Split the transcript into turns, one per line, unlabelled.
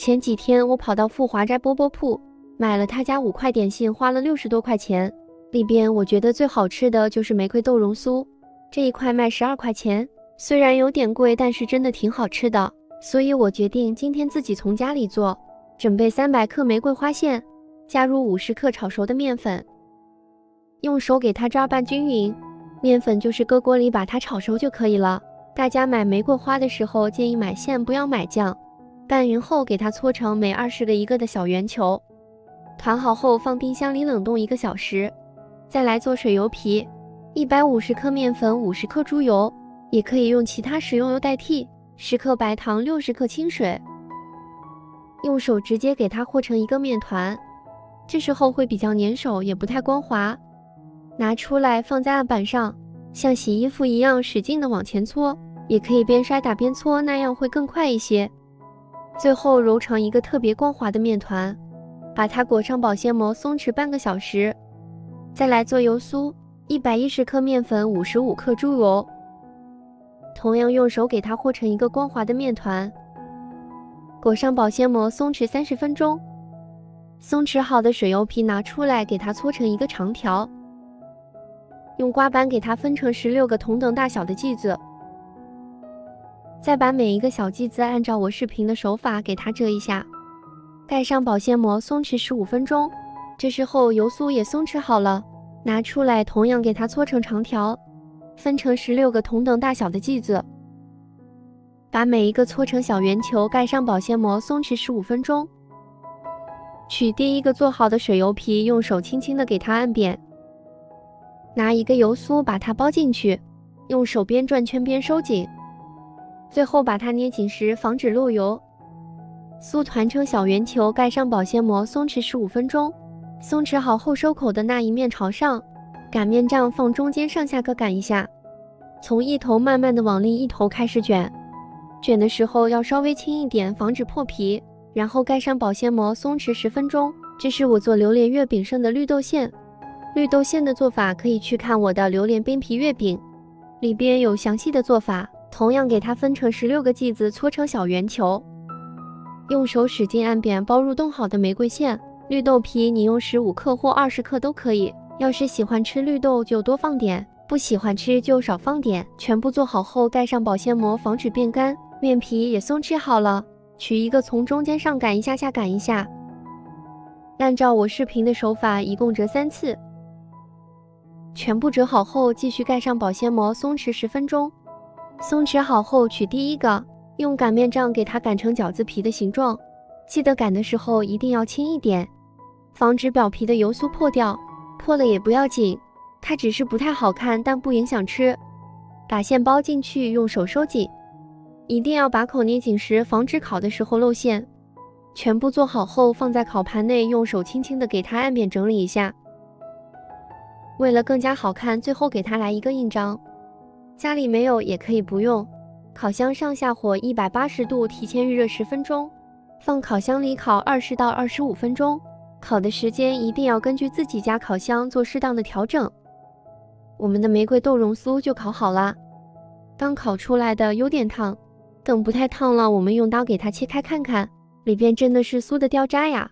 前几天我跑到富华斋饽饽铺，买了他家5块点心，花了60多块钱。里边我觉得最好吃的就是玫瑰豆蓉酥，这一块卖12块钱，虽然有点贵，但是真的挺好吃的。所以我决定今天自己从家里做，准备300克玫瑰花馅，加入50克炒熟的面粉，用手给它抓拌均匀。面粉就是搁锅里把它炒熟就可以了。大家买玫瑰花的时候建议买馅，不要买酱。拌匀后给它搓成每20个一个的小圆球，团好后放冰箱里冷冻1个小时。再来做水油皮，150克面粉，50克猪油，也可以用其他食用油代替，10克白糖，60克清水。用手直接给它和成一个面团，这时候会比较粘手，也不太光滑。拿出来放在案板上，像洗衣服一样使劲的往前搓，也可以边摔打边搓，那样会更快一些。最后揉成一个特别光滑的面团，把它裹上保鲜膜松弛半个小时。再来做油酥，110克面粉，55克猪油，同样用手给它和成一个光滑的面团，裹上保鲜膜松弛30分钟。松弛好的水油皮拿出来，给它搓成一个长条，用刮板给它分成16个同等大小的剂子，再把每一个小剂子按照我视频的手法给它折一下，盖上保鲜膜松弛15分钟。这时候油酥也松弛好了，拿出来同样给它搓成长条，分成16个同等大小的剂子，把每一个搓成小圆球，盖上保鲜膜松弛15分钟。取第一个做好的水油皮，用手轻轻的给它按扁，拿一个油酥把它包进去，用手边转圈边收紧，最后把它捏紧时防止漏油。酥团成小圆球，盖上保鲜膜松弛15分钟。松弛好后收口的那一面朝上，擀面杖放中间上下各擀一下，从一头慢慢的往另一头开始卷，卷的时候要稍微轻一点，防止破皮。然后盖上保鲜膜松弛10分钟。这是我做榴莲月饼剩的绿豆馅，绿豆馅的做法可以去看我的榴莲冰皮月饼，里边有详细的做法。同样给它分成16个剂子，搓成小圆球，用手使劲按扁，包入冻好的玫瑰馅。绿豆皮你用15克或20克都可以，要是喜欢吃绿豆就多放点，不喜欢吃就少放点。全部做好后盖上保鲜膜，防止变干。面皮也松弛好了，取一个从中间上擀一下，下擀一下，按照我视频的手法一共折3次。全部折好后继续盖上保鲜膜，松弛10分钟。松弛好后取第一个，用擀面杖给它擀成饺子皮的形状，记得擀的时候一定要轻一点，防止表皮的油酥破掉，破了也不要紧，它只是不太好看，但不影响吃。把馅包进去，用手收紧，一定要把口捏紧实，防止烤的时候露馅。全部做好后放在烤盘内，用手轻轻的给它按扁整理一下。为了更加好看，最后给它来一个印章，家里没有也可以不用。烤箱上下火180度，提前预热10分钟，放烤箱里烤20到25分钟。烤的时间一定要根据自己家烤箱做适当的调整。我们的玫瑰豆蓉酥就烤好了，刚烤出来的有点烫，等不太烫了，我们用刀给它切开看看，里边真的是酥的掉渣呀。